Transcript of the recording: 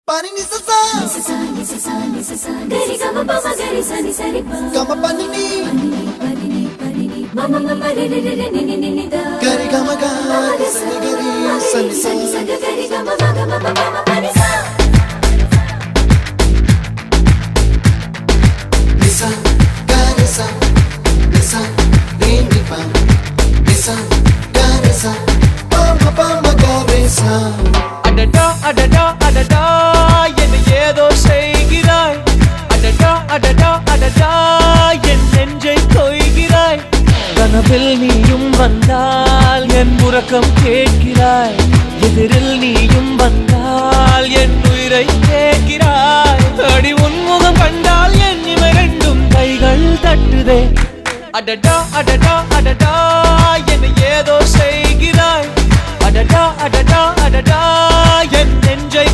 Pani ni sa sa gari ga ma pa ma gari sa ni sa ri pa ga ma pa ni ma ma ma ma re re re re ni ni da gari ga ma ga sa ni gari sa ni sa gari ga ma ga ma pa ma pa ni sa ni sa ga ni sa ni ni pa ni sa ga ni sa pa ma ga ni sa adada adada adada என்ன ஏதோ செய்கிறாய் adada adada adada என் நெஞ்சை கொய்கிறாய் கனவில் நீயும் வந்தால் என் உறக்கம் கேட்கிறாய் எதிரில் நீயும் வந்தால் என் உயிரை கேட்கிறாய் அடி உன்முகம் கண்டால் என் இமை ரெண்டும் கைகள் தட்டுதே adada adada adada என்ன ஏதோ செய்கிறாய் adada adada adada என் நெஞ்சை